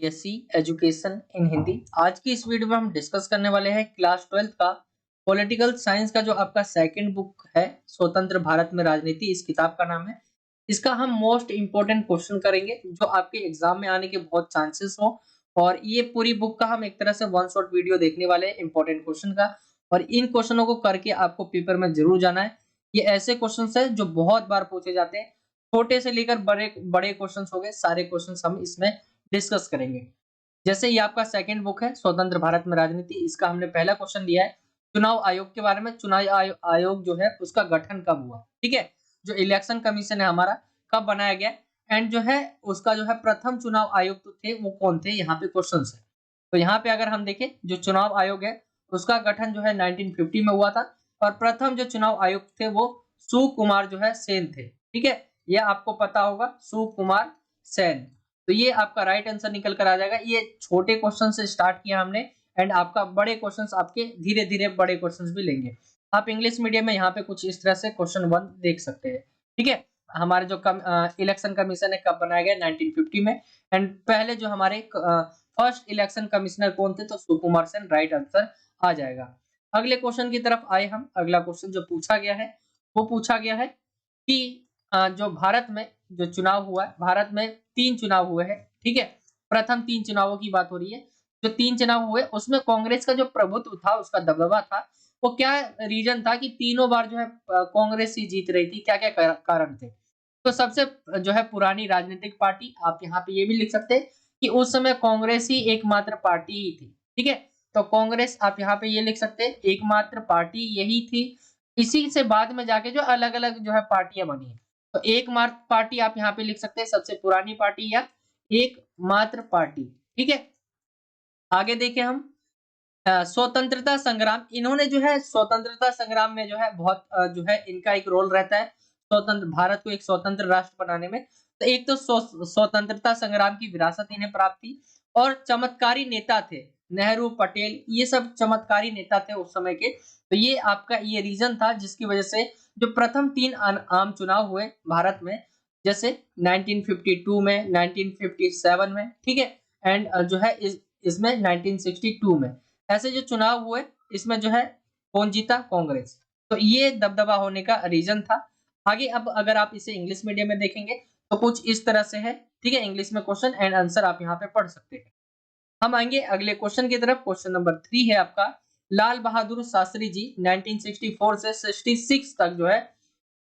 BSc education in Hindi. आज की इस वीडियो में हम डिस्कस करने वाले हैं क्लास 12th का पॉलिटिकल साइंस का जो आपका सेकंड बुक है स्वतंत्र भारत में राजनीति। इस किताब का नाम है। इसका हम मोस्ट इंपोर्टेंट क्वेश्चन करेंगे जो आपके एग्जाम में आने के बहुत चांसेस हो। और ये पूरी बुक का हम एक तरह से वन शॉट वीडियो देखने वाले हैं इंपॉर्टेंट क्वेश्चन का। और इन क्वेश्चनों को करके आपको पेपर में जरूर जाना है। ये ऐसे क्वेश्चन है जो बहुत बार पूछे जाते हैं, छोटे से लेकर बड़े बड़े क्वेश्चन हो गए, सारे क्वेश्चन हम इसमें डिस्कस करेंगे। जैसे ये आपका सेकंड बुक है स्वतंत्र भारत में राजनीति। इसका हमने पहला क्वेश्चन लिया है चुनाव आयोग के बारे में। चुनाव आयोग जो है उसका गठन कब हुआ, ठीक है। जो इलेक्शन कमीशन है हमारा, कब बनाया गया, एंड जो है उसका जो है प्रथम चुनाव आयुक्त थे वो कौन थे, यहाँ पे क्वेश्चन है। तो यहाँ पे अगर हम देखें जो चुनाव आयोग है उसका गठन जो है 1950 में हुआ था। और प्रथम जो चुनाव आयुक्त थे वो सुकुमार जो है सेन थे, ठीक है। ये आपको पता होगा, सुकुमार सेन। तो ये आपका राइट आंसर निकल कर आ जाएगा। ये छोटे क्वेश्चन से स्टार्ट किया हमने एंड आपका बड़े क्वेश्चंस आपके धीरे धीरे बड़े क्वेश्चंस भी लेंगे। आप इंग्लिश मीडियम में यहाँ पे कुछ इस तरह से क्वेश्चन 1 देख सकते हैं, ठीक है। हमारे जो इलेक्शन कमीशन है कब बनाया गया, 1950 में। एंड पहले जो हमारे फर्स्ट इलेक्शन कमिश्नर कौन थे, तो सुकुमार सेन राइट आंसर आ जाएगा। अगले क्वेश्चन की तरफ आए हम। अगला क्वेश्चन जो पूछा गया है वो पूछा गया है कि जो भारत में जो चुनाव हुआ है, भारत में 3 चुनाव हुए हैं, ठीक है। प्रथम 3 चुनावों की बात हो रही है। जो 3 चुनाव हुए उसमें कांग्रेस का जो प्रभुत्व था, उसका दबदबा था, वो क्या रीजन था कि तीनों बार जो है कांग्रेस ही जीत रही थी, क्या-क्या कारण थे। तो सबसे जो है पुरानी राजनीतिक पार्टी, आप यहाँ पे ये भी लिख सकते हैं कि उस समय कांग्रेस ही एकमात्र पार्टी ही थी, ठीक है। तो कांग्रेस आप यहाँ पे ये लिख सकते हैं, एकमात्र पार्टी यही थी। इसी से बाद में जाके जो अलग-अलग जो है पार्टियां बनी है। तो एकमात्र पार्टी आप यहाँ पे लिख सकते हैं, सबसे पुरानी पार्टी या एकमात्र पार्टी, ठीक है। आगे देखें हम स्वतंत्रता संग्राम। इन्होंने जो है स्वतंत्रता संग्राम में जो है बहुत जो है इनका एक रोल रहता है स्वतंत्र भारत को एक स्वतंत्र राष्ट्र बनाने में। तो एक तो स्वतंत्रता संग्राम की विरासत इन्हें प्राप्त थी और चमत्कारी नेता थे नेहरू, पटेल, ये सब चमत्कारी नेता थे उस समय के। तो ये आपका ये रीजन था जिसकी वजह से जो प्रथम 3 आम चुनाव हुए भारत में, जैसे 1952 में, 1957 में, ठीक है। एंड जो है इसमें 1962 में ऐसे जो चुनाव हुए, इसमें जो है कौन जीता, कांग्रेस। तो ये दबदबा होने का रीजन था। आगे अब अगर आप इसे इंग्लिश मीडियम में देखेंगे तो कुछ इस तरह से है, ठीक है। इंग्लिश में क्वेश्चन एंड आंसर आप यहाँ पे पढ़ सकते हैं। हम आएंगे अगले क्वेश्चन की तरफ। क्वेश्चन नंबर 3 है आपका, लाल बहादुर शास्त्री जी 1964 से 66 तक जो है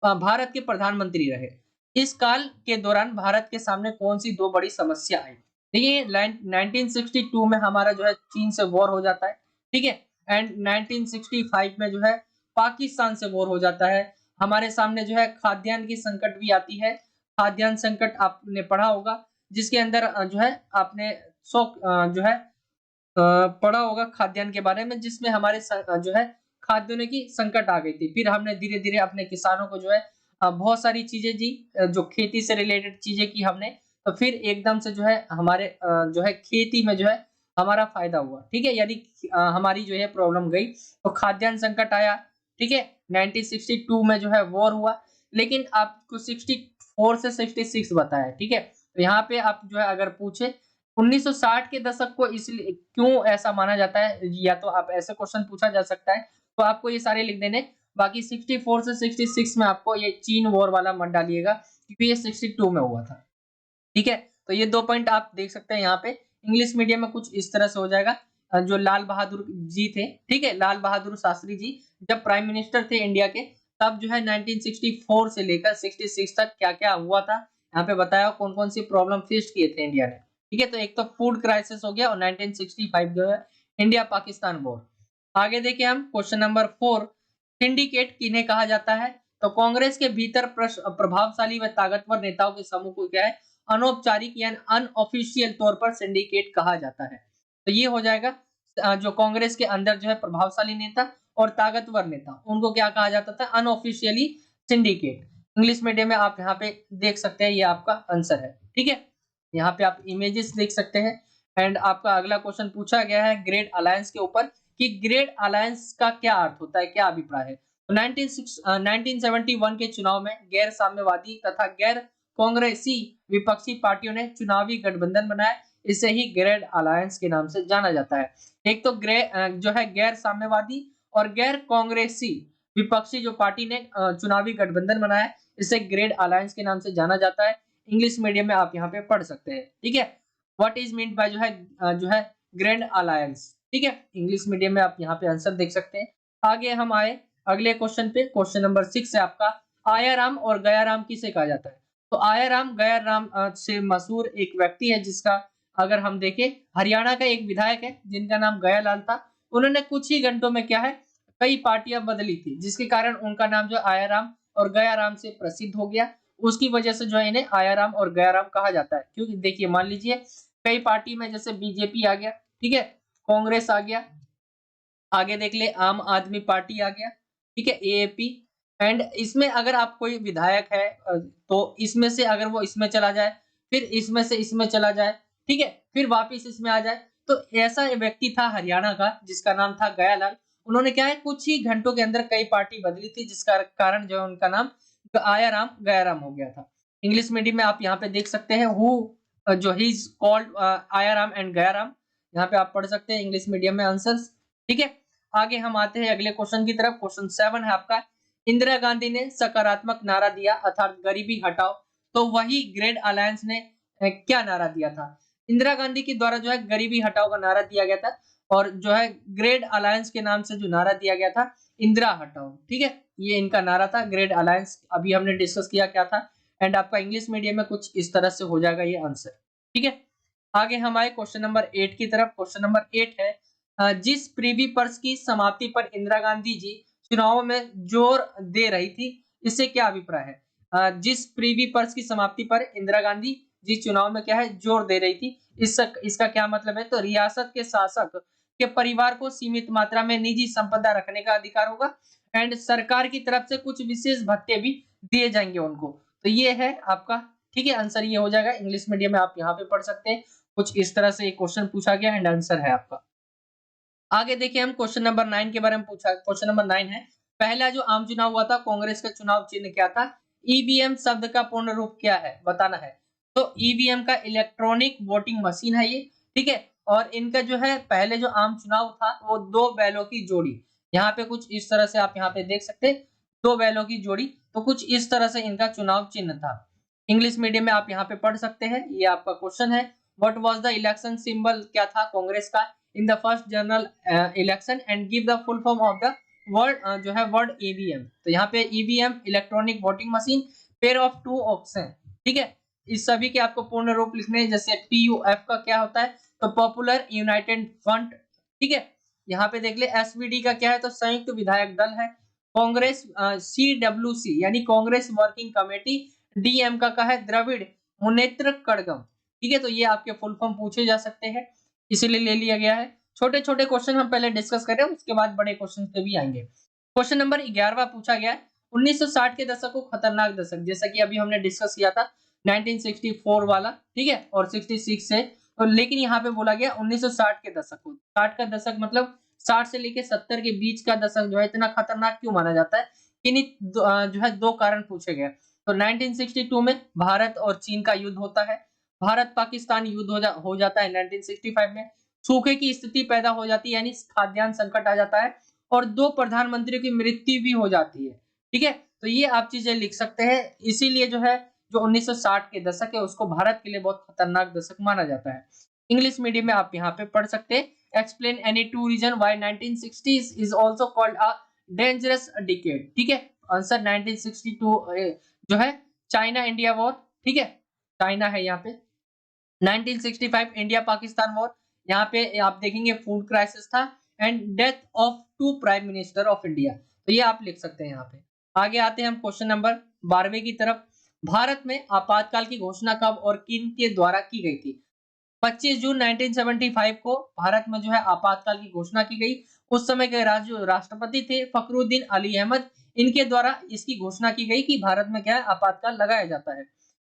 भारत के प्रधानमंत्री रहे। इस काल के दौरान भारत के सामने कौन सी 2 बड़ी समस्या आई। देखिए 1962 में हमारा जो है चीन से वॉर हो जाता है, ठीक है। एंड 1965 में जो है पाकिस्तान से वॉर हो जाता है। हमारे सामने जो है खाद्यान्न की संकट भी आती है। खाद्यान्न संकट आपने पढ़ा होगा, जिसके अंदर जो है आपने जो है पढ़ा होगा खाद्यान्न के बारे में, जिसमें हमारे जो है खाद्यान्नों की संकट आ गई थी। फिर हमने धीरे-धीरे अपने किसानों को जो है बहुत सारी चीजें दी, जो खेती से रिलेटेड चीजें की हमने। तो फिर एकदम से जो है हमारे जो है खेती में जो है हमारा फायदा हुआ, ठीक है। यानी हमारी जो है प्रॉब्लम गई, तो खाद्यान्न संकट आया, ठीक है। 1962 में जो है वॉर हुआ, लेकिन आपको 64 से 66 बताया, ठीक है। तो यहाँ पे आप जो है अगर पूछे 1960 के दशक को इसलिए क्यों ऐसा माना जाता है, या तो आप ऐसे क्वेश्चन पूछा जा सकता है, तो आपको ये सारे लिख देने। बाकी 64 से 66 में आपको ये चीन वॉर वाला मत डालिएगा, क्योंकि ये 62 में हुआ था, ठीक है। तो ये 2 पॉइंट आप देख सकते हैं यहाँ पे। इंग्लिश मीडियम में कुछ इस तरह से हो जाएगा। जो लाल बहादुर जी थे, ठीक है, लाल बहादुर शास्त्री जी जब प्राइम मिनिस्टर थे इंडिया के, तब जो है 1964 से लेकर 66 तक क्या-क्या हुआ था, यहाँ पे बताया कौन-कौन सी प्रॉब्लम फेस किए थे इंडिया ने, ठीक है। तो एक तो फूड क्राइसिस हो गया और 1965 जो है इंडिया पाकिस्तान वॉर। आगे देखिए हम क्वेश्चन नंबर 4, सिंडिकेट किन्हें कहा जाता है। तो कांग्रेस के भीतर प्रभावशाली व ताकतवर नेताओं के समूह को क्या है, अनौपचारिक या अनऑफिशियल तौर पर सिंडिकेट कहा जाता है। तो ये हो जाएगा जो कांग्रेस के अंदर जो है प्रभावशाली नेता और ताकतवर नेता, उनको क्या कहा जाता था, अनऑफिशियली सिंडिकेट। इंग्लिश मीडियम में आप यहाँ पे देख सकते हैं, ये आपका आंसर है, ठीक है। यहाँ पे आप इमेजेस देख सकते हैं। एंड आपका अगला क्वेश्चन पूछा गया है ग्रेट अलायंस के ऊपर कि ग्रेट अलायंस का क्या अर्थ होता है, क्या अभिप्राय है। तो 1971 के चुनाव में गैर साम्यवादी तथा गैर कांग्रेसी विपक्षी पार्टियों ने चुनावी गठबंधन बनाया। इसे ही ग्रेड अलायंस के नाम से जाना जाता है। एक तो जो है गैर साम्यवादी और गैर कांग्रेसी विपक्षी जो पार्टी ने चुनावी गठबंधन बनाया है, इसे ग्रेड अलायंस के नाम से जाना जाता है। इंग्लिश मीडियम में आप यहाँ पे पढ़ सकते हैं, ठीक है। व्हाट इज मीन बाय जो है ग्रैंड अलायंस, ठीक है। इंग्लिश मीडियम में आप यहाँ पे आंसर देख सकते हैं। आगे हम आए अगले क्वेश्चन पे। क्वेश्चन नंबर 6 है आपका, आयाराम और गयाराम किसे कहा जाता है? तो आयाराम गयाराम से मशहूर एक व्यक्ति है जिसका अगर हम देखें, हरियाणा का एक विधायक है जिनका नाम गयालाल था। उन्होंने कुछ ही घंटों में क्या है, कई पार्टियां बदली थी, जिसके कारण उनका नाम जो आयाराम और गयाराम से प्रसिद्ध हो गया। उसकी वजह से जो है इन्हें आयाराम और गयाराम कहा जाता है। क्योंकि देखिए मान लीजिए कई पार्टी में जैसे बीजेपी आ गया, ठीक है, कांग्रेस आ गया, आगे देख ले आम आदमी पार्टी आ गया, ठीक है, एएपी। एंड इसमें अगर आप कोई विधायक है तो इसमें से अगर वो इसमें चला जाए, फिर इसमें से इसमें चला जाए, ठीक है, फिर वापिस इसमें आ जाए, तो ऐसा व्यक्ति था हरियाणा का जिसका नाम था गयालाल। उन्होंने क्या है कुछ ही घंटों के अंदर कई पार्टी बदली थी, जिसका कारण जो है उनका नाम आयाराम गयाराम हो गया था। इंग्लिश मीडियम में आप यहाँ पे देख सकते हैं हु जो he is called Aaya Ram and Gaya Ram, यहाँ पे आप पढ़ सकते हैं इंग्लिश मीडियम में आंसर्स, ठीक है। आगे हम आते हैं अगले क्वेश्चन की तरफ। क्वेश्चन 7 है आपका, इंदिरा गांधी ने सकारात्मक नारा दिया अर्थात गरीबी हटाओ, तो वही ग्रेड अलायंस ने क्या नारा दिया था? इंदिरा गांधी के द्वारा जो है गरीबी हटाओ का नारा दिया गया था, और जो है ग्रेड अलायंस के नाम से जो नारा दिया गया था इंदिरा हटाओ, ठीक है, ये इनका नारा था। ग्रेड अलायंस अभी हमने डिस्कस किया क्या था, एंड आपका इंग्लिश मीडियम में कुछ इस तरह से हो जाएगा ये आंसर, ठीक है। आगे हम आए क्वेश्चन नंबर 8 की तरफ। क्वेश्चन नंबर 8 है, जिस प्रीवी पर्स की समाप्ति पर इंदिरा गांधी जी चुनाव में जोर दे रही थी, इससे क्या अभिप्राय है? जिस प्रीवी पर्स की समाप्ति पर इंदिरा गांधी जी चुनाव में क्या है जोर दे रही थी, इसका क्या मतलब है? तो रियासत के शासक के परिवार को सीमित मात्रा में निजी संपदा रखने का अधिकार होगा, एंड सरकार की तरफ से कुछ विशेष भत्ते भी दिए जाएंगे उनको। तो ये है आपका, ठीक है, आंसर ये हो जाएगा। इंग्लिश मीडियम में आप यहाँ पे पढ़ सकते हैं, कुछ इस तरह से एक क्वेश्चन पूछा गया एंड आंसर है आपका। आगे देखिए हम क्वेश्चन नंबर 9 के बारे में पूछा। क्वेश्चन नंबर 9 है, पहला जो आम चुनाव हुआ था कांग्रेस का चुनाव चिन्ह क्या था? ईवीएम शब्द का पूर्ण रूप क्या है बताना है। तो ईवीएम का इलेक्ट्रॉनिक वोटिंग मशीन है ये, ठीक है। और इनका जो है पहले जो आम चुनाव था वो दो बैलों की जोड़ी, यहाँ पे कुछ इस तरह से आप यहाँ पे देख सकते हैं, दो बैलों की जोड़ी, तो कुछ इस तरह से इनका चुनाव चिन्ह था। इंग्लिश मीडियम में आप यहाँ पे पढ़ सकते हैं, ये आपका क्वेश्चन है। What was the election symbol क्या था कांग्रेस का in the first general election and give the full form of the word जो है वर्ड ईवीएम। तो यहाँ पे EVM electronic voting machine, pair of two option, ठीक है। इस सभी के आपको पूर्ण रूप लिखने हैं, जैसे पीयूएफ का क्या होता है, तो पॉपुलर यूनाइटेड फ्रंट, ठीक है। यहाँ पे देख ले एसवीडी का क्या है, तो संयुक्त विधायक दल है। कांग्रेस सीडब्ल्यूसी यानी कांग्रेस वर्किंग कमेटी, डीएम का है द्रविड़ मुनेत्र कड़गम, ठीक है। तो ये आपके फुल फॉर्म पूछे जा सकते हैं, इसीलिए ले लिया गया है। छोटे छोटे क्वेश्चन हम पहले डिस्कस कर रहे हैं, उसके बाद बड़े क्वेश्चन पे भी आएंगे। क्वेश्चन नंबर 11वां पूछा गया है, 1960 के दशक को खतरनाक दशक, जैसा कि अभी हमने डिस्कस किया था 1964 वाला, ठीक है, और 66 से, और लेकिन यहाँ पे बोला गया 1960 के दशक को। 60 का दशक मतलब 60 से लेके 70 के बीच का दशक जो है इतना खतरनाक क्यों माना जाता है? इन्हीं जो है दो कारण पूछे गए। तो 1962 में भारत और चीन का युद्ध होता है, भारत पाकिस्तान युद्ध हो जाता है 1965 में, सूखे की स्थिति पैदा हो जाती है यानी खाद्यान्न संकट आ जाता है, और दो प्रधानमंत्रियों की मृत्यु भी हो जाती है, ठीक है। तो ये आप चीजें लिख सकते हैं, इसीलिए जो है जो 1960 के दशक है उसको भारत के लिए बहुत खतरनाक दशक माना जाता है। इंग्लिश मीडियम में आप यहाँ पे पढ़ सकते हैं, explain any two reason why 1960s is also called a dangerous decade, ठीक है। आंसर 1962 जो है चाइना इंडिया वॉर, ठीक है, चाइना है यहाँ पे। 1965 इंडिया पाकिस्तान वॉर, यहाँ पे आप देखेंगे फूड क्राइसिस था, and death of two prime minister of India, तो ये आप लिख सकते हैं यहाँ पे। आगे आते हैं हम क्वेश्चन नंबर 12वें की तरफ। भारत में आपातकाल की घोषणा कब और किन के द्वारा की गई थी? 25 जून 1975 को भारत में जो है आपातकाल की घोषणा की गई। उस समय के राष्ट्रपति थे फखरुद्दीन अली अहमद, इनके द्वारा इसकी घोषणा की गई कि भारत में क्या है आपातकाल लगाया जाता है।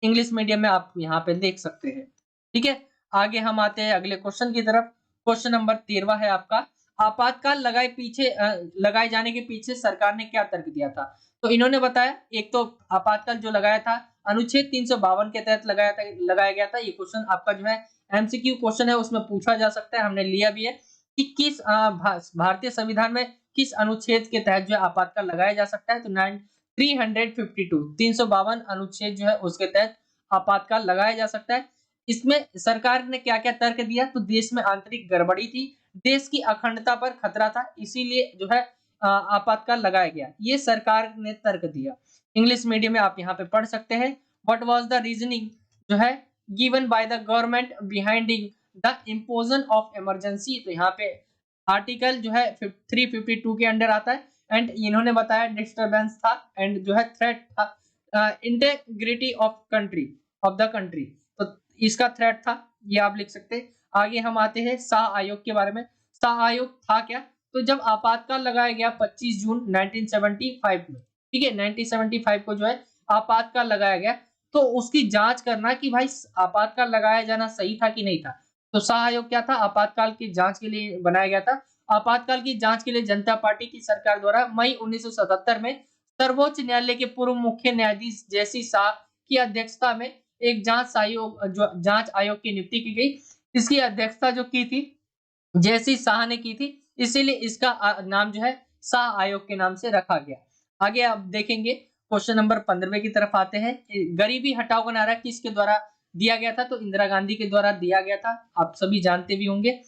इंग्लिश मीडियम में आप यहाँ पे देख सकते हैं, ठीक है। आगे हम आते हैं अगले क्वेश्चन की तरफ। क्वेश्चन नंबर 13 है आपका, आपातकाल लगाए जाने के पीछे सरकार ने क्या तर्क दिया था? तो इन्होंने बताया, एक तो आपातकाल जो लगाया था अनुच्छेद 352 के तहत लगाया गया था। ये क्वेश्चन आपका जो है एमसीक्यू क्वेश्चन है, उसमें पूछा जा सकता है, हमने लिया भी है कि किस भारतीय संविधान में किस अनुच्छेद के तहत जो है आपातकाल लगाया जा सकता है। तो 352 अनुच्छेद जो है उसके तहत आपातकाल लगाया जा सकता है। इसमें सरकार ने क्या-क्या तर्क दिया, तो देश में आंतरिक गड़बड़ी थी, देश की अखंडता पर खतरा था, इसीलिए जो है आपातकाल लगाया गया। ये सरकार ने तर्क दिया। इंग्लिश मीडियम में आप यहाँ पे पढ़ सकते हैं। व्हाट वाज द रीजनिंग जो है given by the government behinding the imposition of emergency. तो यहाँ पे आर्टिकल जो है 352 के अंडर आता है एंड इन्होंने बताया डिस्टरबेंस था एंड जो है थ्रेट था इंटेग्रिटी ऑफ द कंट्री। तो इसका थ्रेट था, ये आप लिख सकते हैं। आगे हम आते हैं शाह आयोग के बारे में। शाह आयोग था क्या, तो जब आपातकाल लगाया गया 25 जून 1975 में, ठीक है, 1975 को जो है आपातकाल लगाया गया, तो उसकी जांच करना कि भाई आपातकाल लगाया जाना सही था कि नहीं था। तो शाह आयोग क्या था, आपातकाल की जांच के लिए बनाया गया था। आपातकाल की जांच के लिए जनता पार्टी की सरकार द्वारा मई 1977 में सर्वोच्च न्यायालय के पूर्व मुख्य न्यायाधीश जयसी शाह की अध्यक्षता में एक जांच आयोग की नियुक्ति की गई। इसकी अध्यक्षता जो की थी जयसी शाह ने की थी, इसीलिए इसका नाम जो है शाह आयोग के नाम से रखा गया। आगे आप देखेंगे क्वेश्चन नंबर 15 की तरफ आते हैं। गरीबी हटाओ का नारा किसके द्वारा दिया गया था, तो इंदिरा गांधी के द्वारा दिया गया था, आप सभी जानते भी होंगे।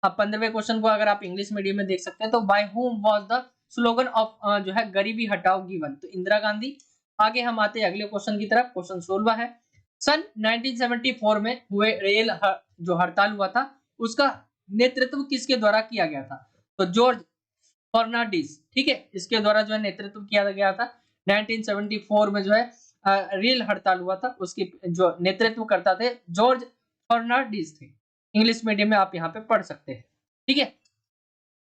अब 15वें क्वेश्चन को अगर आप इंग्लिश मीडियम में देख सकते हैं, तो by whom was the slogan of जो है गरीबी हटाओ गिवन, तो इंदिरा गांधी। आगे हम आते हैं अगले क्वेश्चन की तरफ। क्वेश्चन 16 है, सन 1974 में हुए रेल जो हड़ताल हुआ था उसका नेतृत्व किसके द्वारा किया गया था, तो जॉर्ज फर्नांडिस, ठीक है, इसके द्वारा जो है नेतृत्व किया गया था। 1974 में जो है रेल हड़ताल हुआ था, उसकी जो नेतृत्व करता थे जॉर्ज फर्नांडिस थे। इंग्लिश मीडियम में आप यहाँ पे पढ़ सकते हैं, ठीक है।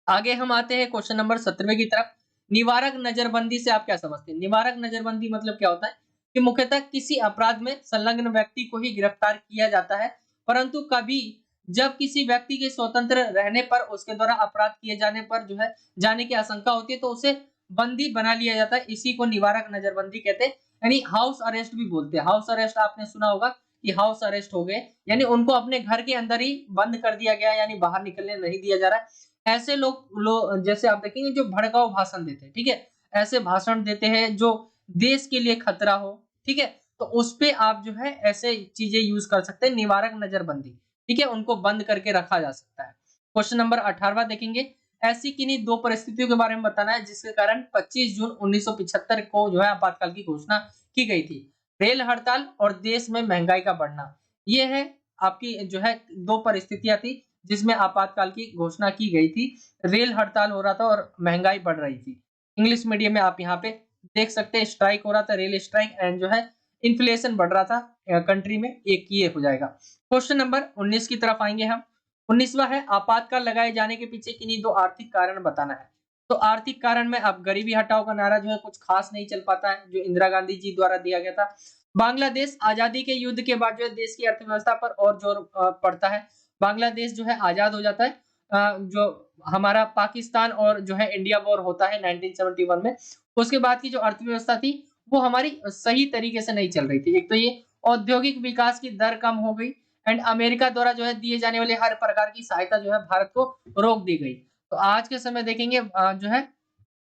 आगे हम आते हैं क्वेश्चन नंबर 17 की तरफ। निवारक नजरबंदी से आप क्या समझते हैं, निवारक नजरबंदी मतलब क्या होता है कि मुख्यतः किसी अपराध में संलग्न व्यक्ति को ही गिरफ्तार किया जाता है, परंतु कभी जब किसी व्यक्ति के स्वतंत्र रहने पर उसके द्वारा अपराध किए जाने पर जो है जाने की आशंका होती है तो उसे बंदी बना लिया जाता है, इसी को निवारक नजरबंदी कहते हैं, यानी हाउस अरेस्ट भी बोलते हैं। हाउस अरेस्ट आपने सुना होगा कि हाउस अरेस्ट हो गए, यानी उनको अपने घर के अंदर ही बंद कर दिया गया, यानी बाहर निकलने नहीं दिया जा रहा है। ऐसे लोग जैसे आप देखेंगे जो भड़काऊ भाषण देते हैं, ठीक है, ऐसे भाषण देते हैं जो देश के लिए खतरा हो, ठीक है, तो उस पे आप जो है ऐसे चीजें यूज कर सकते हैं, निवारक नजरबंदी, ठीक है, उनको बंद करके रखा जा सकता है। क्वेश्चन नंबर 18 देखेंगे, ऐसी किन्हीं दो परिस्थितियों के बारे में बताना है जिसके कारण 25 जून 1975 को जो है आपातकाल की घोषणा की गई थी। रेल हड़ताल और देश में महंगाई का बढ़ना, ये है आपकी जो है दो परिस्थितियां थी जिसमें आपातकाल की घोषणा की गई थी। रेल हड़ताल हो रहा था और महंगाई बढ़ रही थी। इंग्लिश मीडियम में आप यहाँ पे देख सकते हैं, स्ट्राइक हो रहा था, रेल स्ट्राइक, एंड जो है इन्फ्लेशन बढ़ रहा था कंट्री में, एक ये हो जाएगा। क्वेश्चन नंबर 19 की तरफ आएंगे हम। 19वां है, आपातकाल लगाए जाने के पीछे किन्हीं दो आर्थिक कारण बताना है। तो आर्थिक कारण में अब गरीबी हटाओ का नारा जो है कुछ खास नहीं चल पाता है, जो इंदिरा गांधी जी द्वारा दिया गया था। बांग्लादेश आजादी के युद्ध के बाद जो है देश की अर्थव्यवस्था पर और जोर पड़ता है। बांग्लादेश जो है आजाद हो जाता है, जो हमारा पाकिस्तान और जो है इंडिया वॉर होता है 1971 में, उसके बाद की जो अर्थव्यवस्था थी वो हमारी सही तरीके से नहीं चल रही थी। एक तो ये औद्योगिक विकास की दर कम हो गई एंड अमेरिका द्वारा जो है दिए जाने वाले हर प्रकार की सहायता जो है भारत को रोक दी गई। तो आज के समय देखेंगे जो है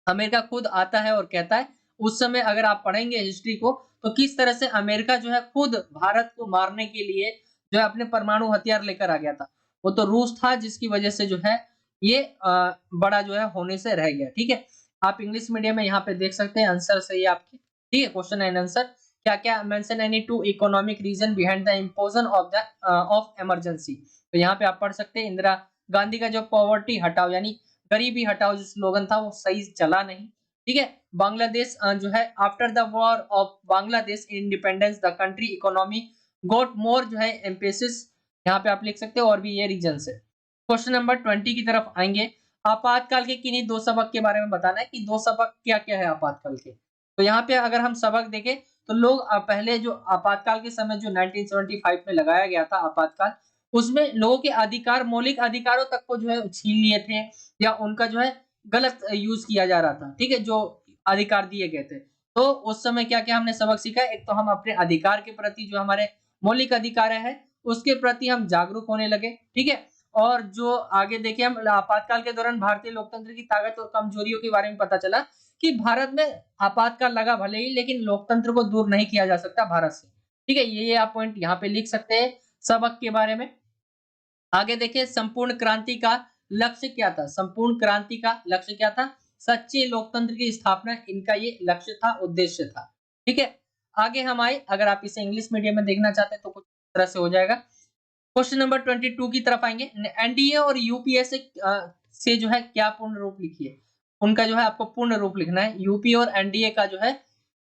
अमेरिका खुद आता है और कहता है, उस समय अगर आप पढ़ेंगे हिस्ट्री को तो किस तरह से अमेरिका जो है खुद भारत को मारने के लिए जो है अपने परमाणु हथियार लेकर आ गया था। वो तो रूस था जिसकी वजह से जो है ये बड़ा जो है होने से रह गया, ठीक है। आप इंग्लिश मीडियम में यहाँ पे देख सकते हैं, आंसर सही है आपके, ठीक है। क्वेश्चन एंड आंसर, क्या क्या mention any two economic reason behind the imposition of emergency. तो यहाँ पे आप पढ़ सकते हैं, इंदिरा गांधी का जो पॉवर्टी हटाओ यानी गरीबी हटाओ जो स्लोगन था वो सही चला नहीं, ठीक है। बांग्लादेश जो है after the war of Bangladesh independence the country economy got more जो है एम्फेसिस, यहाँ पे आप लिख सकते हो, और भी ये रीजन है। क्वेश्चन नंबर 20 की तरफ आएंगे। आपातकाल के किन्हीं दो सबक के बारे में बताना है कि दो सबक क्या क्या है आपातकाल के। तो यहाँ पे अगर हम सबक देखें तो लोग पहले जो आपातकाल के समय जो 1975 में लगाया गया था आपातकाल, उसमें लोगों के अधिकार, मौलिक अधिकारों तक को जो है छीन लिए थे या उनका जो है गलत यूज किया जा रहा था, ठीक है, जो अधिकार दिए गए थे। तो उस समय क्या क्या हमने सबक सीखा, एक तो हम अपने अधिकार के प्रति जो हमारे मौलिक अधिकार है उसके प्रति हम जागरूक होने लगे, ठीक है। और जो आगे देखें हम आपातकाल के दौरान भारतीय लोकतंत्र की ताकत और कमजोरियों के बारे में पता चला कि भारत में आपातकाल लगा भले ही, लेकिन लोकतंत्र को दूर नहीं किया जा सकता भारत से, ठीक है। ये आप पॉइंट यहाँ पे लिख सकते हैं सबक के बारे में। आगे देखिए संपूर्ण क्रांति का लक्ष्य क्या था। संपूर्ण क्रांति का लक्ष्य क्या था? सच्चे लोकतंत्र की स्थापना, इनका ये लक्ष्य था, उद्देश्य था, ठीक है। आगे हम आए, अगर आप इसे इंग्लिश मीडियम में देखना चाहते हैं तो कुछ तरह से हो जाएगा। क्वेश्चन नंबर 22 की तरफ आएंगे। एनडीए और यूपीए से जो है क्या पूर्ण रूप लिखिए। उनका जो है आपको पूर्ण रूप लिखना है। यूपी और एनडीए का जो है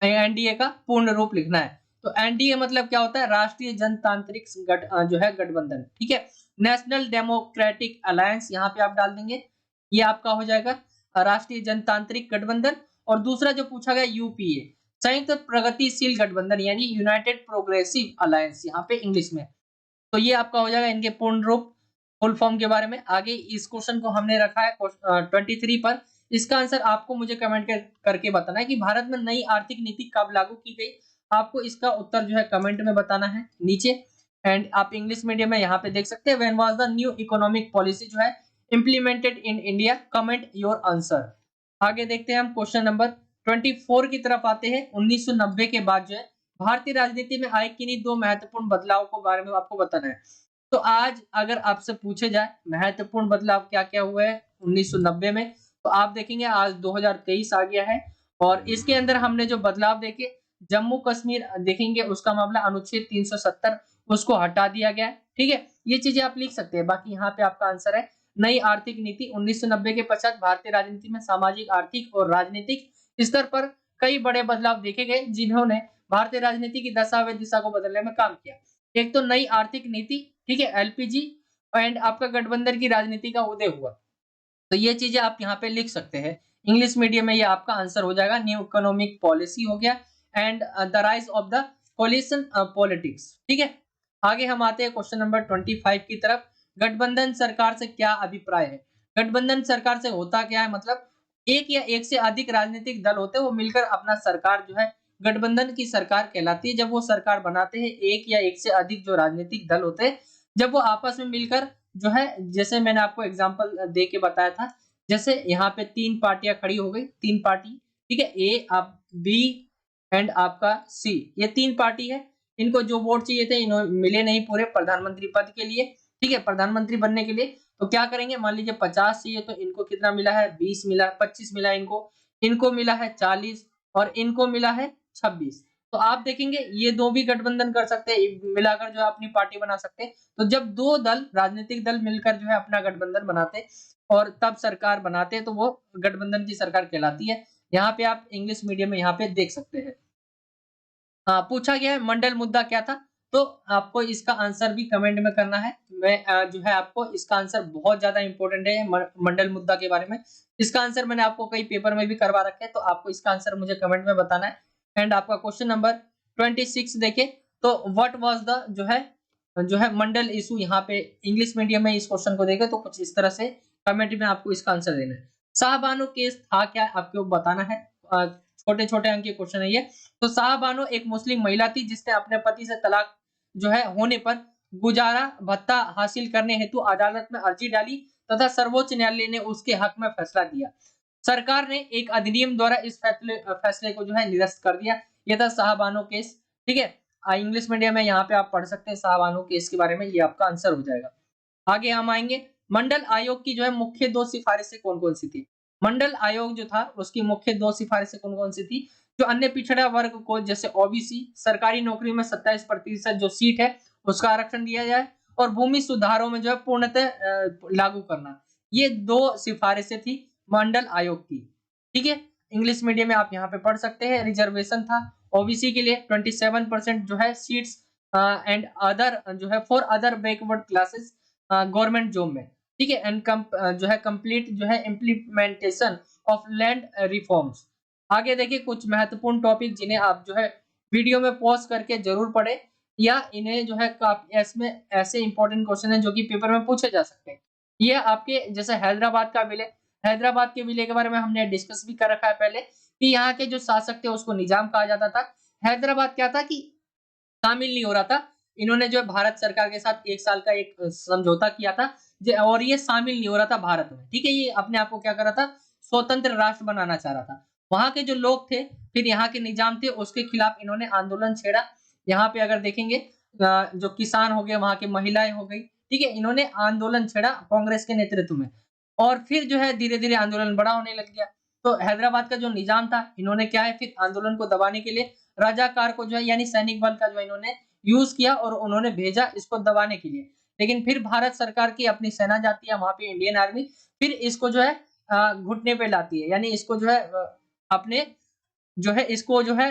एनडीए का पूर्ण रूप लिखना है। तो एनडीए मतलब क्या होता है? राष्ट्रीय जनतांत्रिक जो है गठबंधन, ठीक है। नेशनल डेमोक्रेटिक अलायंस यहाँ पे आप डाल देंगे, ये आपका हो जाएगा राष्ट्रीय जनतांत्रिक गठबंधन। और दूसरा जो पूछा गया यूपीए, संयुक्त प्रगतिशील गठबंधन यानी यूनाइटेड प्रोग्रेसिव अलायंस यहाँ पे इंग्लिश में। तो ये आपका हो जाएगा इनके पूर्ण रूप, फुल फॉर्म के बारे में। आगे इस क्वेश्चन को हमने रखा है 23 पर। इसका आंसर आपको मुझे कमेंट करके बताना है कि भारत में नई आर्थिक नीति कब लागू की गई। आपको इसका उत्तर जो है कमेंट में बताना है नीचे। एंड आप इंग्लिश मीडियम में यहाँ पे देख सकते हैं when was the new economic policy जो है implemented in India, comment your answer. आगे देखते हैं हम क्वेश्चन नंबर 24 की तरफ आते हैं। 1990 के बाद जो है भारतीय राजनीति में आए किन्हीं दो महत्वपूर्ण बदलाव के बारे में आपको बताना है। तो आज अगर आपसे पूछे जाए महत्वपूर्ण बदलाव क्या क्या हुए हैं 1990 में, तो आप देखेंगे आज 2023 आ गया है और इसके अंदर हमने जो बदलाव देखे, जम्मू कश्मीर देखेंगे उसका मामला अनुच्छेद 370 उसको हटा दिया गया है, ठीक है। ये चीजें आप लिख सकते हैं। बाकी यहाँ पे आपका आंसर है नई आर्थिक नीति। 1990 के पश्चात भारतीय राजनीति में सामाजिक, आर्थिक और राजनीतिक स्तर पर कई बड़े बदलाव देखे गए जिन्होंने भारतीय राजनीति की दशा व दिशा को बदलने में काम किया। एक तो नई आर्थिक नीति, ठीक है, एलपीजी एंड आपका गठबंधन की राजनीति का उदय हुआ। तो ये चीजें आप यहाँ पे लिख सकते हैं। इंग्लिश मीडियम में ये आपका आंसर हो जाएगा। न्यू इकोनॉमिक पॉलिसी हो गया and the rise of the coalition politics, ठीक है। आगे हम आते हैं क्वेश्चन नंबर 25 की तरफ। गठबंधन सरकार से क्या अभिप्राय है? गठबंधन सरकार से होता क्या है? मतलब एक या एक से अधिक राजनीतिक दल होते हैं, वो मिलकर अपना सरकार जो है गठबंधन की सरकार कहलाती है। जब वो सरकार बनाते हैं एक या एक से अधिक जो राजनीतिक दल होते हैं, जब वो आपस में मिलकर जो है, जैसे मैंने आपको एग्जांपल दे के बताया था, जैसे यहाँ पे तीन पार्टियां खड़ी हो गई, तीन पार्टी, ठीक है, ए आप बी एंड आपका सी, ये तीन पार्टी है। इनको जो वोट चाहिए थे इन्होंने मिले नहीं पूरे प्रधानमंत्री पद के लिए, ठीक है, प्रधानमंत्री बनने के लिए। तो क्या करेंगे, मान लीजिए 50 चाहिए तो इनको कितना मिला है? 20 मिला, 25 मिला इनको, इनको मिला है 40 और इनको मिला है 26। तो आप देखेंगे ये दो भी गठबंधन कर सकते हैं, मिलाकर जो है अपनी पार्टी बना सकते हैं। तो जब दो दल, राजनीतिक दल मिलकर जो है अपना गठबंधन बनाते और तब सरकार बनाते हैं तो वो गठबंधन की सरकार कहलाती है। यहाँ पे आप इंग्लिश मीडियम में यहाँ पे देख सकते हैं। हाँ, पूछा गया है मंडल मुद्दा क्या था, तो आपको इसका आंसर भी कमेंट में करना है। मैं जो है आपको इसका आंसर बहुत ज्यादा इंपॉर्टेंट है मंडल मुद्दा के बारे में। इसका आंसर मैंने आपको कई पेपर में भी करवा रखे है, तो आपको इसका आंसर मुझे कमेंट में बताना है। एंड आपका क्वेश्चन नंबर 26 देखे तो व्हाट वाज द जो है मंडल इशू, यहाँ पे इंग्लिश मीडियम में इस क्वेश्चन को देखे तो कुछ इस तरह से कमेंट में आपको इसका आंसर देना है। शाहबानो केस था क्या, आपको बताना है। छोटे छोटे अंक के क्वेश्चन है ये। तो शाहबानो एक मुस्लिम महिला थी जिसने अपने पति से तलाक जो है होने पर गुजारा भत्ता हासिल करने हेतु अदालत में अर्जी डाली तथा सर्वोच्च न्यायालय ने उसके हक में फैसला दिया। सरकार ने एक अधिनियम द्वारा इस फैसले को जो है निरस्त कर दिया। यह था शाहबानो केस, ठीक है। इंग्लिश मीडियम में यहाँ पे आप पढ़ सकते हैं शाहबानो केस के बारे में, ये आपका आंसर हो जाएगा। आगे हम आएंगे, मंडल आयोग की जो है मुख्य दो सिफारिशें कौन कौन सी थी। मंडल आयोग जो था उसकी मुख्य दो सिफारिशें कौन कौन सी थी? जो अन्य पिछड़ा वर्ग को जैसे ओबीसी, सरकारी नौकरी में 27% जो सीट है उसका आरक्षण दिया जाए और भूमि सुधारों में जो है पूर्णतः लागू करना, ये दो सिफारिशें थी मंडल आयोग की, ठीक है। इंग्लिश मीडियम में आप यहाँ पे पढ़ सकते हैं। रिजर्वेशन था ओबीसी के लिए 27% जो है सीट्स एंड अदर जो है for other backward classes government job में, ठीक है। एंड जो है कंप्लीट जो है इम्प्लीमेंटेशन ऑफ लैंड रिफॉर्म्स। आगे देखिए कुछ महत्वपूर्ण टॉपिक जिन्हें आप जो है वीडियो में पॉज करके जरूर पढ़े, या इन्हें जो है इसमें ऐसे इंपॉर्टेंट क्वेश्चन है जो कि पेपर में पूछे जा सकते हैं। ये आपके जैसे हैदराबाद का विलय, हैदराबाद के विलय के बारे में हमने डिस्कस भी कर रखा है पहले कि यहाँ के जो शासक थे उसको निजाम कहा जाता था। हैदराबाद क्या था कि शामिल नहीं हो रहा था इन्होंने जो है भारत सरकार के साथ 1 साल का एक समझौता किया था और ये शामिल नहीं हो रहा था भारत में, ठीक है? ये अपने आप को क्या कर रहा था, स्वतंत्र राष्ट्र बनाना चाह रहा था। वहाँ के जो लोग थे, फिर यहाँ के निजाम थे, उसके खिलाफ इन्होंने आंदोलन छेड़ा। यहाँ पे अगर देखेंगे जो किसान हो गए, वहाँ की महिलाएं हो गई, ठीक है? इन्होंने आंदोलन छेड़ा कांग्रेस के नेतृत्व में और फिर जो है धीरे-धीरे आंदोलन बड़ा होने लग गया। तो हैदराबाद का जो निजाम था, इन्होंने क्या है फिर आंदोलन को दबाने के लिए रजाकार को जो है यानी सैनिक बल का जो इन्होंने यूज़ किया और उन्होंने भेजा इसको दबाने के लिए। लेकिन फिर भारत सरकार की अपनी सेना जाती है वहाँ पे इंडियन आर्मी, फिर इसको जो है घुटने पे लाती है, यानी इसको जो है अपने जो है इसको जो है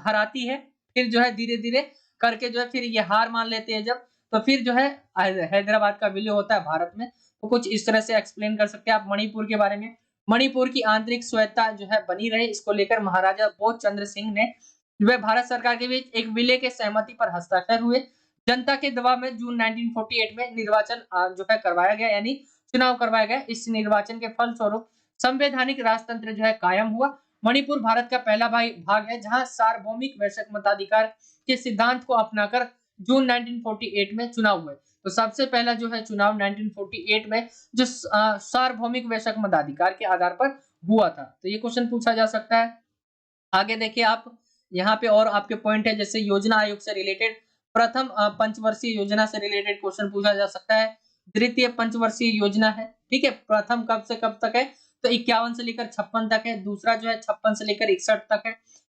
हराती है। फिर जो है धीरे-धीरे करके जो है फिर ये हार मान लेते हैं जब, तो फिर जो है हैदराबाद का विलय होता है भारत में। तो कुछ इस तरह से एक्सप्लेन कर सकते हैं आप मणिपुर के बारे में। मणिपुर की आंतरिक स्वायत्तता जो है बनी रहे, इसको लेकर महाराजा बोध चंद्र सिंह ने जो है भारत सरकार के बीच एक विलय के सहमति पर हस्ताक्षर हुए। जनता के दबाव में जून 1948 में निर्वाचन जो है करवाया गया, यानी चुनाव करवाया गया। इस निर्वाचन के फलस्वरूप संवैधानिक राजतंत्र जो है कायम हुआ। मणिपुर भारत का पहला भाग है जहां सार्वभौमिक वैश्विक मताधिकार के सिद्धांत को अपनाकर जून 1948 में चुनाव हुए। तो सबसे पहला जो है चुनाव 1948 में जो सार्वभौमिक वैश्विक मताधिकार के आधार पर हुआ था। तो ये क्वेश्चन पूछा जा सकता है। आगे देखिए आप, यहाँ पे और आपके पॉइंट है जैसे योजना आयोग से रिलेटेड प्रथम पंचवर्षीय योजना से रिलेटेड क्वेश्चन पूछा जा सकता है। द्वितीय पंचवर्षीय योजना है, ठीक है? प्रथम कब से कब तक है? तो 51 से लेकर 56 तक है। दूसरा जो है 56 से लेकर 61 तक है।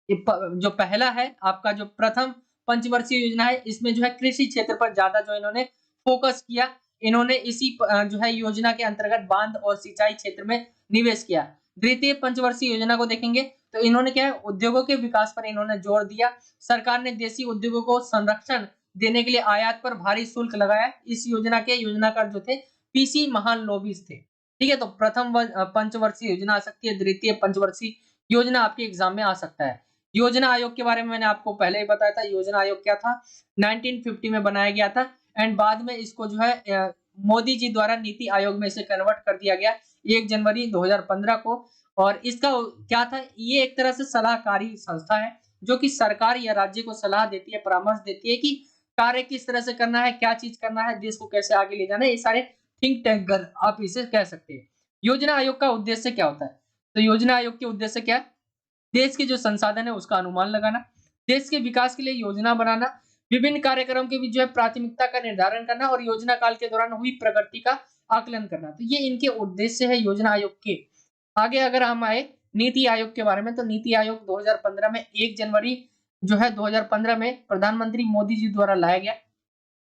जो पहला है आपका जो प्रथम पंचवर्षीय योजना है, इसमें जो है कृषि क्षेत्र पर ज्यादा जो इन्होंने फोकस किया। इन्होंने इसी जो है योजना के अंतर्गत बांध और सिंचाई क्षेत्र में निवेश किया। द्वितीय पंचवर्षीय योजना को देखेंगे तो इन्होंने क्या है उद्योगों के विकास पर इन्होंने जोर दिया। सरकार ने देसी उद्योगों को संरक्षण देने के लिए आयात पर भारी शुल्क लगाया। इस योजना के योजनाकार जो थे पीसी महान लोबिस थे, ठीक है? तो प्रथम पंचवर्षीय योजना आ सकती है, द्वितीय पंचवर्षीय योजना आपके एग्जाम में आ सकता है। योजना आयोग के बारे में मैंने आपको पहले ही बताया था। योजना आयोग क्या था, 1950 में बनाया गया था एंड बाद में इसको जो है मोदी जी द्वारा नीति आयोग में इसे कन्वर्ट कर दिया गया 1 जनवरी 2015 को। और इसका क्या था, ये एक तरह से सलाहकारी संस्था है जो कि सरकार या राज्य को सलाह देती है, परामर्श देती है कि कार्य किस तरह से करना है, क्या चीज करना है, देश को कैसे आगे ले जाना है। ये सारे थिंक टैंकर आप इसे कह सकते हैं। योजना आयोग का उद्देश्य क्या होता है? तो योजना आयोग के उद्देश्य क्या है? देश के जो संसाधन है उसका अनुमान लगाना, देश के विकास के लिए योजना बनाना, विभिन्न कार्यक्रम के बीच जो है प्राथमिकता का निर्धारण करना और योजना काल के दौरान हुई प्रगति का आकलन करना। तो ये इनके उद्देश्य है योजना आयोग के। आगे अगर हम आए नीति आयोग के बारे में, तो नीति आयोग 2015 में 1 जनवरी जो है 2015 में प्रधानमंत्री मोदी जी द्वारा लाया गया,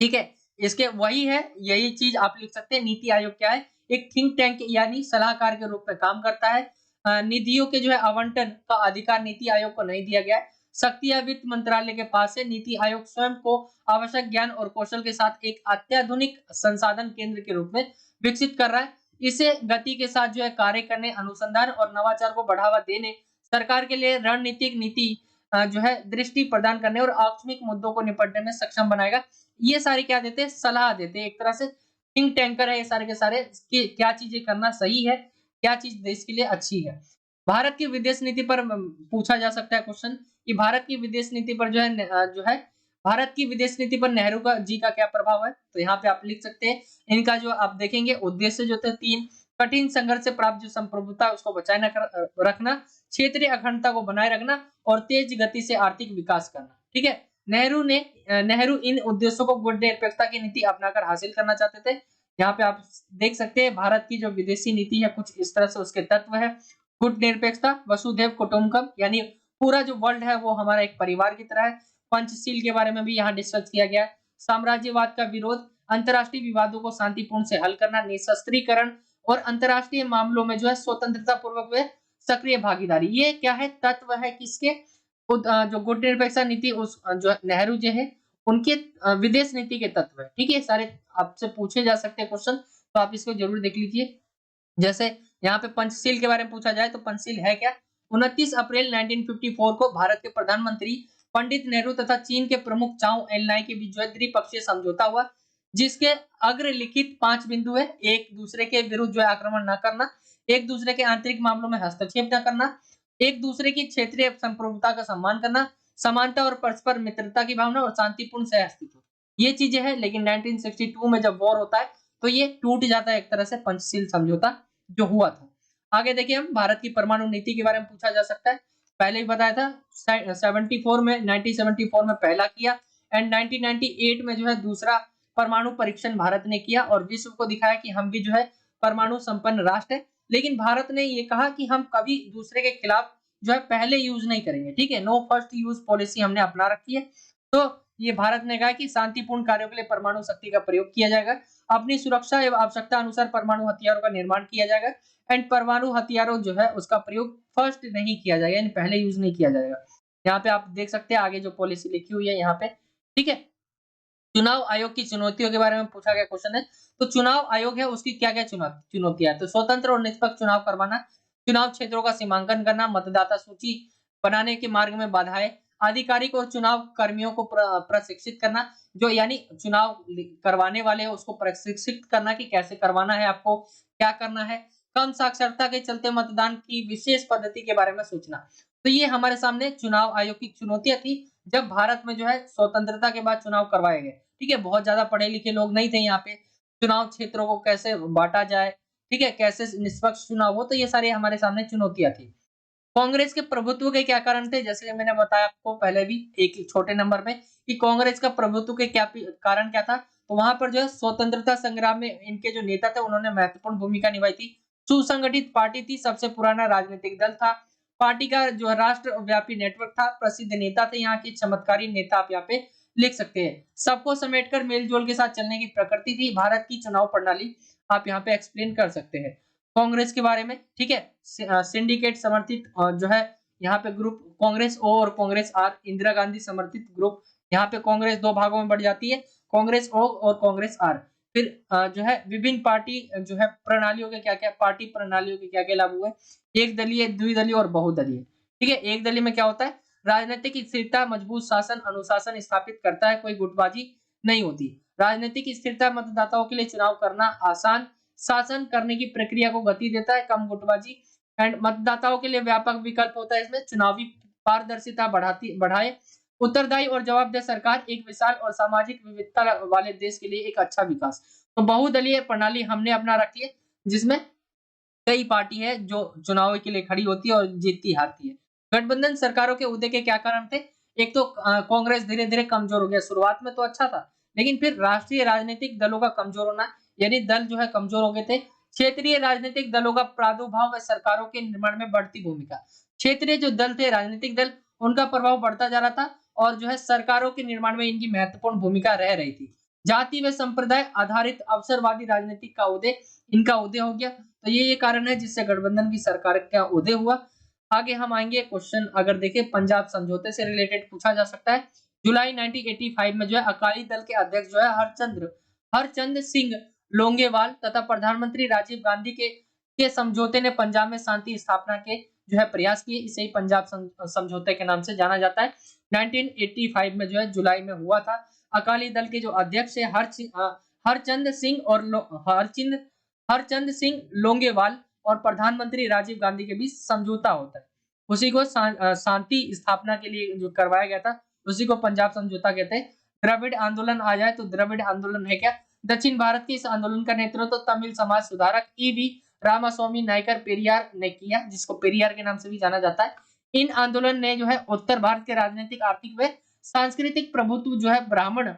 ठीक है? इसके वही है, यही चीज आप लिख सकते हैं। नीति आयोग क्या है? एक थिंक टैंक यानी सलाहकार के रूप में काम करता है। निधियों के जो है आवंटन का अधिकार नीति आयोग को नहीं दिया गया है। शक्ति वित्त मंत्रालय के पास है। नीति आयोग स्वयं को आवश्यक ज्ञान और कौशल के साथ एक अत्याधुनिक संसाधन केंद्र के रूप में विकसित कर रहा है। इसे गति के साथ जो है कार्य करने, अनुसंधान और नवाचार को बढ़ावा देने, सरकार के लिए रणनीतिक नीति जो है दृष्टि प्रदान करने और आकस्मिक मुद्दों को निपटने में सक्षम बनाएगा। ये सारे क्या देते हैं, सलाह देते हैं। एक तरह से थिंक टैंकर है ये सारे के सारे कि क्या चीजें करना सही है, क्या चीज देश के लिए अच्छी है। भारत की विदेश नीति पर पूछा जा सकता है क्वेश्चन कि भारत की विदेश नीति पर जो है भारत की विदेश नीति पर नेहरू का जी का क्या प्रभाव है? तो यहाँ पे आप लिख सकते हैं इनका जो आप देखेंगे उद्देश्य जो थे 3, कठिन संघर्ष से प्राप्त जो संप्रभुता उसको बचाए रखना, क्षेत्रीय अखंडता को बनाए रखना और तेज गति से आर्थिक विकास करना, ठीक है? नेहरू इन उद्देश्यों को गुड निरपेक्षता की नीति अपनाकर हासिल करना चाहते थे। यहाँ पे आप देख सकते हैं भारत की जो विदेशी नीति है कुछ इस तरह से उसके तत्व है। गुड निरपेक्षता, वसुधैव कुटुंबकम यानी पूरा जो वर्ल्ड है वो हमारा एक परिवार की तरह है। पंचशील के बारे में भी यहाँ डिस्कस किया गया है। साम्राज्यवाद का विरोध, अंतरराष्ट्रीय विवादों को शांतिपूर्ण से हल करना, निशस्त्रीकरण और अंतरराष्ट्रीय मामलों में जो है स्वतंत्रता पूर्वक वे सक्रिय भागीदारी। ये क्या है, तत्व है किसके? जो गुड निरपेक्षता नीति उस जो नेहरू जी है उनके विदेश नीति के तत्व है, ठीक है? सारे आपसे पूछे जा सकते हैं क्वेश्चन, तो आप इसको जरूर देख लीजिए। जैसे यहाँ पे पंचशील के बारे में पूछा जाए तो पंचशील है क्या? 29 अप्रैल 1954 को भारत के प्रधानमंत्री पंडित नेहरू तथा चीन के प्रमुख चाउ एन लाई के बीच जो है द्विपक्षीय समझौता हुआ, जिसके अग्रलिखित 5 बिंदु है। एक दूसरे के विरुद्ध जो है आक्रमण न करना, एक दूसरे के आंतरिक मामलों में हस्तक्षेप न करना, एक दूसरे की क्षेत्रीय संप्रभुता का सम्मान करना, समानता और परस्पर मित्रता की भावना और शांतिपूर्ण सह अस्तित्व। ये चीजें हैं, लेकिन 1962 में जब वॉर होता है तो ये टूट जाता है एक तरह से पंचशील समझौता जो हुआ था। आगे देखिए हम भारत की परमाणु नीति के बारे में पूछा जा सकता है। पहले ही बताया था 74 में 1974 में पहला किया एंड 1998 में जो है दूसरा परमाणु परीक्षण भारत ने किया और विश्व को दिखाया कि हम भी जो है परमाणु संपन्न राष्ट्र है। लेकिन भारत ने ये कहा कि हम कभी दूसरे के खिलाफ जो है पहले यूज नहीं करेंगे, ठीक है, नो फर्स्ट यूज पॉलिसी हमने अपना रखी है। तो ये भारत ने कहा कि शांतिपूर्ण कार्यों के लिए परमाणु शक्ति का प्रयोग किया जाएगा, अपनी सुरक्षा एवं आवश्यकता अनुसार परमाणु हथियारों का निर्माण किया जाएगा एंड परमाणु हथियारों जो है उसका प्रयोग फर्स्ट नहीं किया जाएगा, यानी पहले यूज नहीं किया जाएगा। यहाँ पे आप देख सकते हैं आगे जो पॉलिसी लिखी हुई है यहाँ पे, ठीक है। चुनाव आयोग की चुनौतियों के बारे में पूछा गया क्वेश्चन है। तो चुनाव आयोग है उसकी क्या-क्या चुनौतियां है? तो स्वतंत्र और निष्पक्ष चुनाव करवाना, चुनाव क्षेत्रों का सीमांकन करना, मतदाता सूची बनाने के मार्ग में बाधाएं, आधिकारिक और चुनाव कर्मियों को प्रशिक्षित करना, जो यानी चुनाव करवाने वाले हैं उसको प्रशिक्षित करना कि कैसे करवाना है, आपको क्या करना है, कम साक्षरता के चलते मतदान की विशेष पद्धति के बारे में सूचना। तो ये हमारे सामने चुनाव आयोग की चुनौतियां थी जब भारत में जो है स्वतंत्रता के बाद चुनाव करवाए गए, ठीक है। बहुत ज्यादा पढ़े लिखे लोग नहीं थे यहाँ पे, चुनाव क्षेत्रों को कैसे बांटा जाए, ठीक है, कैसे निष्पक्ष चुनाव हो, तो ये सारी हमारे सामने चुनौतियां थी। कांग्रेस के प्रभुत्व के क्या कारण थे, जैसे कि मैंने बताया आपको पहले भी एक छोटे नंबर में कि कांग्रेस का प्रभुत्व के क्या कारण क्या था। तो वहां पर जो है स्वतंत्रता संग्राम में इनके जो नेता थे उन्होंने महत्वपूर्ण भूमिका निभाई थी। सुसंगठित पार्टी थी, सबसे पुराना राजनीतिक दल था, पार्टी का जो है राष्ट्रव्यापी नेटवर्क था, प्रसिद्ध नेता थे, यहाँ के चमत्कारी नेता आप यहाँ पे लिख सकते हैं। सबको समेटकर मेलजोल के साथ चलने की प्रकृति थी। भारत की चुनाव प्रणाली आप यहाँ पे एक्सप्लेन कर सकते हैं कांग्रेस के बारे में, ठीक है। सिंडिकेट समर्थित जो है यहाँ पे ग्रुप कांग्रेस ओ और कांग्रेस आर, इंदिरा गांधी समर्थित ग्रुप। यहाँ पे कांग्रेस दो भागों में बढ़ जाती है, कांग्रेस ओ और कांग्रेस आर। फिर जो है विभिन्न पार्टी जो है प्रणालियों के क्या क्या पार्टी प्रणालियों के क्या क्या लाभ हुए, एक दलीय, द्विदलीय और बहुदलीय, ठीक है। एक दलीय में क्या होता है, राजनीतिक स्थिरता, मजबूत शासन अनुशासन स्थापित करता है, कोई गुटबाजी नहीं होती। राजनीतिक स्थिरता, मतदाताओं के लिए चुनाव करना आसान, शासन करने की प्रक्रिया को गति देता है, कम गुटबाजी एंड मतदाताओं के लिए व्यापक विकल्प होता है, इसमें चुनावी पारदर्शिता बढ़ाए, उत्तरदायी और जवाबदेह सरकार, एक विशाल और सामाजिक विविधता वाले देश के लिए एक अच्छा विकास। तो बहुदलीय प्रणाली हमने अपना रखी है जिसमें कई पार्टी है जो चुनाव के लिए खड़ी होती है और जीतती हारती है। गठबंधन सरकारों के उदय के क्या कारण थे? एक तो कांग्रेस धीरे धीरे कमजोर हो गया, शुरुआत में तो अच्छा था लेकिन फिर राष्ट्रीय राजनीतिक दलों का कमजोर होना, यानी दल जो है कमजोर हो गए थे। क्षेत्रीय राजनीतिक दलों का प्रादुर्भाव व सरकारों के निर्माण में बढ़ती भूमिका। क्षेत्रीय जो दल थे, राजनीतिक दल, उनका प्रभाव बढ़ता जा रहा था और जो है सरकारों के निर्माण में इनकी महत्वपूर्ण भूमिका रह रही थी। जाति व संप्रदाय आधारित अवसरवादी राजनीति का उदय, इनका उदय हो गया। तो ये कारण है जिससे गठबंधन की सरकार का उदय हुआ। आगे हम आएंगे क्वेश्चन, अगर देखें पंजाब समझौते से रिलेटेड पूछा जा सकता है। जुलाई 1985 में जो है अकाली दल के अध्यक्ष जो है हरचंद सिंह लोंगेवाल तथा प्रधानमंत्री राजीव गांधी के समझौते ने पंजाब में शांति स्थापना के जो है प्रयास किए, इसे ही पंजाब समझौते के नाम से जाना जाता है। 1985 में जो है जुलाई में हुआ था। अकाली दल के जो अध्यक्ष है हरचंद सिंह और हरचंद सिंह लोंगेवाल और प्रधानमंत्री राजीव गांधी के बीच समझौता होता है, उसी को शांति स्थापना के लिए जो करवाया गया था उसी को पंजाब समझौता कहते हैं। द्रविड़ आंदोलन आ जाए तो द्रविड़ आंदोलन है क्या? दक्षिण भारत के इस आंदोलन का नेतृत्व तो तमिल समाज सुधारक ईवी रामास्वामी नायकर पेरियार ने किया, जिसको पेरियार के नाम से भी जाना जाता है। इन आंदोलन ने जो है उत्तर भारत के राजनीतिक, आर्थिक व सांस्कृतिक प्रभुत्व जो है ब्राह्मण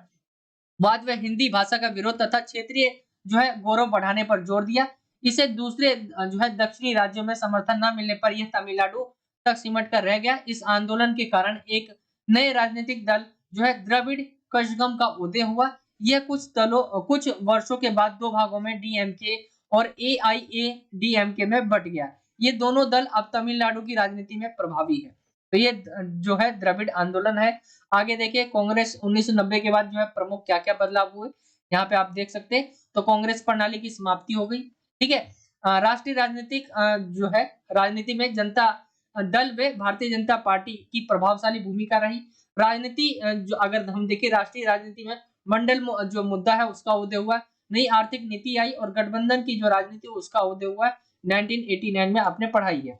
वाद व हिंदी भाषा का विरोध तथा क्षेत्रीय जो है गौरव बढ़ाने पर जोर दिया। इसे दूसरे जो है दक्षिणी राज्यों में समर्थन न मिलने पर यह तमिलनाडु तक सिमट कर रह गया। इस आंदोलन के कारण एक नए राजनीतिक दल जो है द्रविड़ कझगम का उदय हुआ। यह कुछ वर्षों के बाद दो भागों में डीएमके और एआईएडीएमके में बट गया। ये दोनों दल अब तमिलनाडु की राजनीति में प्रभावी है। तो ये जो है द्रविड़ आंदोलन है। आगे देखिए कांग्रेस 1990 के बाद जो है प्रमुख क्या क्या बदलाव हुए, यहाँ पे आप देख सकते हैं। तो कांग्रेस प्रणाली की समाप्ति हो गई, ठीक है। राष्ट्रीय राजनीतिक जो है राजनीति में जनता दल व भारतीय जनता पार्टी की प्रभावशाली भूमिका रही। राजनीति जो अगर हम देखें राष्ट्रीय राजनीति में मंडल जो मुद्दा है उसका उदय हुआ, नई आर्थिक नीति आई और गठबंधन की जो राजनीति उसका उदय हुआ 1989 में आपने पढ़ाई है।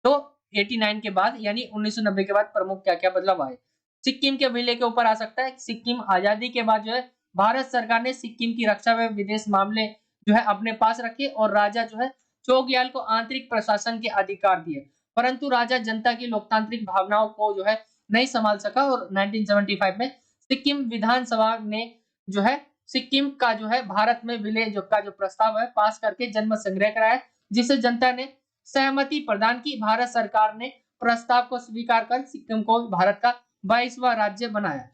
तो 89 के बाद यानी 1990 के बाद प्रमुख क्या क्या बदलाव आए। सिक्किम के विलय के ऊपर आ सकता है। सिक्किम आजादी के बाद जो है भारत सरकार ने सिक्किम की रक्षा व विदेश मामले जो है अपने पास रखे और राजा जो है चोग्याल को आंतरिक प्रशासन के अधिकार दिए, परंतु राजा जनता की लोकतांत्रिक भावनाओं को जो है नहीं संभाल सका और 1975 में सिक्किम विधानसभा ने जो है सिक्किम का जो है भारत में विलय का जो प्रस्ताव है पास करके जन्म संग्रह कराया, जिसे जनता ने सहमति प्रदान की। भारत सरकार ने प्रस्ताव को स्वीकार कर सिक्किम को भारत का 22वां राज्य बनाया।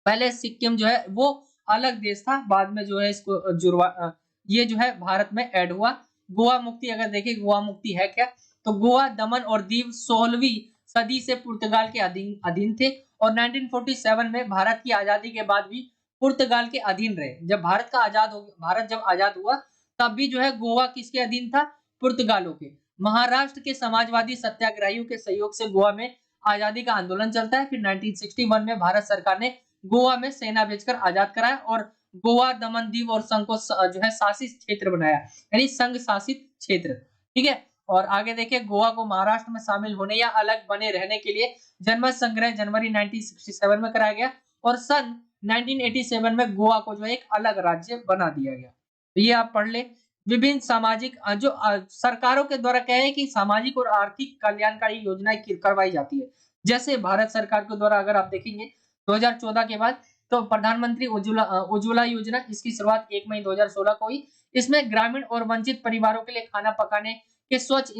पहले सिक्किम जो है वो अलग देश था, बाद में जो है इसको जुड़वा ये जो है भारत में ऐड हुआ। गोवा मुक्ति अगर देखें गोवा मुक्ति है क्या, तो गोवा, दमन और दीव 16वीं सदी से पुर्तगाल के अधीन थे और 1947 में भारत की आजादी के बाद भी पुर्तगाल के अधीन रहे। जब भारत जब आजाद हुआ तब भी जो है गोवा किसके अधीन था, पुर्तगालों के। महाराष्ट्र के समाजवादी सत्याग्रहियों के सहयोग से गोवा में आजादी का आंदोलन चलता है। फिर 1961 में भारत सरकार ने गोवा में सेना भेजकर आजाद कराया और गोवा, दमन, दीव और संघ को जो है शासित क्षेत्र बनाया, यानी संघ शासित क्षेत्र। ठीक है, और आगे देखिए गोवा को महाराष्ट्र में शामिल होने या अलग बने रहने के लिए जनमत संग्रह जनवरी 1967 में कराया गया और सन 1987 में गोवा को जो एक अलग राज्य बना दिया गया। तो ये आप पढ़ ले। विभिन्न सामाजिक जो सरकारों के द्वारा क्या है कि सामाजिक और आर्थिक कल्याणकारी योजनाएं करवाई जाती है। जैसे भारत सरकार के द्वारा अगर आप देखेंगे 2014 के बाद तो प्रधानमंत्री उज्ज्वला योजना, इसकी शुरुआत 1 मई 2016 को हुई। इसमें ग्रामीण और वंचित परिवारों के लिए खाना पकाने के स्वच्छ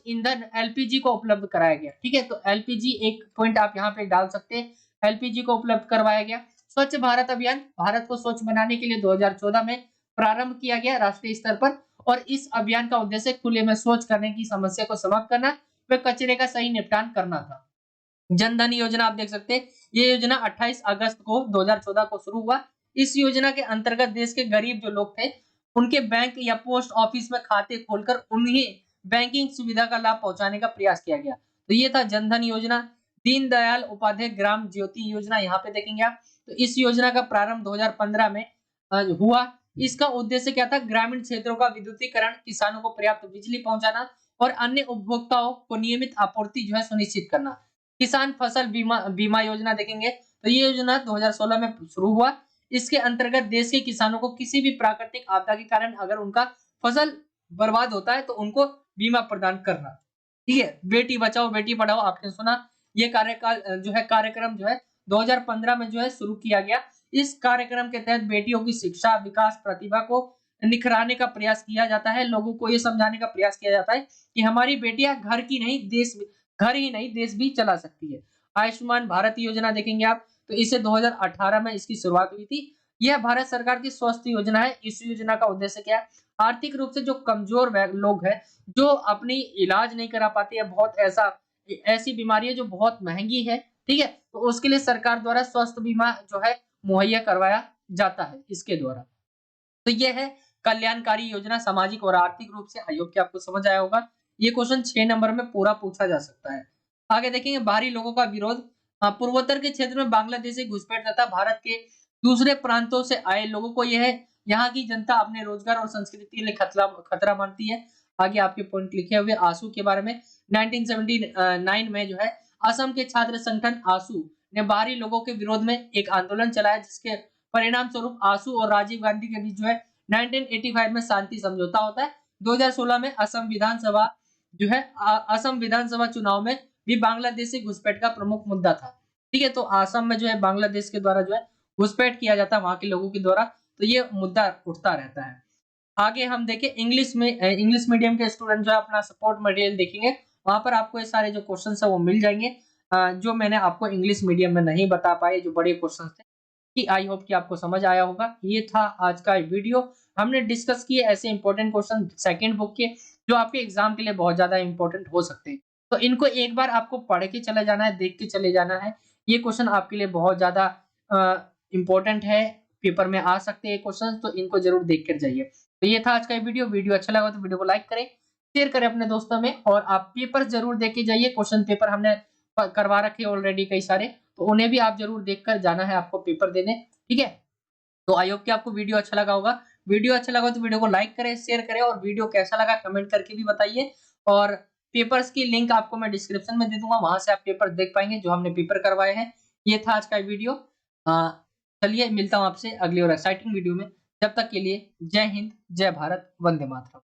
ईंधन एलपीजी को उपलब्ध कराया गया। ठीक है, तो एलपीजी एक पॉइंट आप यहाँ पे डाल सकते हैं, एलपीजी को उपलब्ध करवाया गया। स्वच्छ भारत अभियान भारत को स्वच्छ बनाने के लिए 2014 में प्रारंभ किया गया राष्ट्रीय स्तर पर और इस अभियान का उद्देश्य खुले में शौच करने की समस्या को समाप्त करना व कचरे का सही निपटान करना था। जन धन योजना आप देख सकते हैं, ये योजना 28 अगस्त को 2014 को शुरू हुआ। इस योजना के अंतर्गत देश के गरीब जो लोग थे उनके बैंक या पोस्ट ऑफिस में खाते खोलकर उन्हें बैंकिंग सुविधा का लाभ पहुंचाने का प्रयास किया गया। तो ये था जन धन योजना। दीनदयाल उपाध्याय ग्राम ज्योति योजना यहाँ पे देखेंगे आप, तो इस योजना का प्रारंभ 2015 में हुआ। इसका उद्देश्य क्या था, ग्रामीण क्षेत्रों का विद्युतीकरण, किसानों को पर्याप्त बिजली पहुंचाना और अन्य उपभोक्ताओं को नियमित आपूर्ति जो है सुनिश्चित करना। किसान फसल बीमा योजना देखेंगे, तो ये योजना 2016 में शुरू हुआ। इसके अंतर्गत देश के किसानों को किसी भी प्राकृतिक आपदा के कारण अगर उनका फसल बर्बाद होता है तो उनको बीमा प्रदान करना। ठीक है, बेटी बचाओ बेटी पढ़ाओ आपने सुना, ये कार्यक्रम जो है 2015 में जो है शुरू किया गया। इस कार्यक्रम के तहत बेटियों की शिक्षा, विकास, प्रतिभा को निखराने का प्रयास किया जाता है। लोगों को ये समझाने का प्रयास किया जाता है कि हमारी बेटियां घर ही नहीं देश भी चला सकती है। आयुष्मान भारत योजना देखेंगे आप, तो इसे 2018 में इसकी शुरुआत हुई थी। यह भारत सरकार की स्वास्थ्य योजना है। इस योजना का उद्देश्य क्या है, आर्थिक रूप से जो कमजोर लोग हैं जो अपनी इलाज नहीं करा पाते हैं, बहुत ऐसी बीमारी है जो बहुत महंगी है, ठीक है, तो उसके लिए सरकार द्वारा स्वास्थ्य बीमा जो है मुहैया करवाया जाता है इसके द्वारा। तो ये है कल्याणकारी योजना, सामाजिक और आर्थिक रूप से। आयोग के आपको समझ आया होगा, ये क्वेश्चन 6 नंबर में पूरा पूछा जा सकता है। आगे देखेंगे बाहरी लोगों का विरोध। पूर्वोत्तर के क्षेत्र में बांग्लादेशी घुसपैठ तथा भारत के दूसरे प्रांतों से आए लोगों को यहाँ की जनता अपने रोजगार और संस्कृति के लिए खतरा मानती है। आगे आपके पॉइंट लिखे हुए आंसू के बारे में। 1979 में जो है असम के छात्र संगठन आसू ने बाहरी लोगों के विरोध में एक आंदोलन चलाया, जिसके परिणाम स्वरूप आसू और राजीव गांधी के बीच जो है 1985 में शांति समझौता होता है। 2016 में असम विधानसभा चुनाव में भी बांग्लादेशी घुसपैठ का प्रमुख मुद्दा था। ठीक है, तो असम में जो है बांग्लादेश के द्वारा जो है घुसपैठ किया जाता है वहां के लोगों के द्वारा, तो ये मुद्दा उठता रहता है। आगे हम देखें इंग्लिश मीडियम के स्टूडेंट जो है अपना सपोर्ट मटेरियल देखेंगे, वहां पर आपको ये सारे जो क्वेश्चन है वो मिल जाएंगे जो मैंने आपको इंग्लिश मीडियम में नहीं बता पाए, जो बड़े क्वेश्चन थे। कि आई होप कि आपको समझ आया होगा। ये था आज का वीडियो, हमने डिस्कस किए ऐसे इंपॉर्टेंट क्वेश्चन सेकंड बुक के जो आपके एग्जाम के लिए बहुत ज्यादा इंपॉर्टेंट हो सकते हैं। तो इनको एक बार आपको पढ़ के चले जाना है, देख के चले जाना है। ये क्वेश्चन आपके लिए बहुत ज्यादा इंपॉर्टेंट है, पेपर में आ सकते हैं क्वेश्चन, तो इनको जरूर देख कर जाइए। तो ये था आज का वीडियो अच्छा लगा तो वीडियो को लाइक करें, शेयर करें अपने दोस्तों में, और आप पेपर जरूर देख के जाइए। क्वेश्चन पेपर हमने करवा रखे ऑलरेडी कई सारे, तो उन्हें भी आप जरूर देखकर जाना है आपको पेपर देने। ठीक है, तो आई होप कि आपको वीडियो अच्छा लगा होगा। वीडियो अच्छा लगा तो वीडियो को लाइक करें, शेयर करें, और वीडियो कैसा लगा कमेंट करके भी बताइए। और पेपर्स की लिंक आपको मैं डिस्क्रिप्शन में दे दूंगा, वहां से आप पेपर देख पाएंगे जो हमने पेपर करवाए हैं। ये था आज का वीडियो। चलिए मिलता हूँ आपसे अगली और एक्साइटिंग वीडियो में। जब तक के लिए जय हिंद, जय भारत, वंदे मातरम।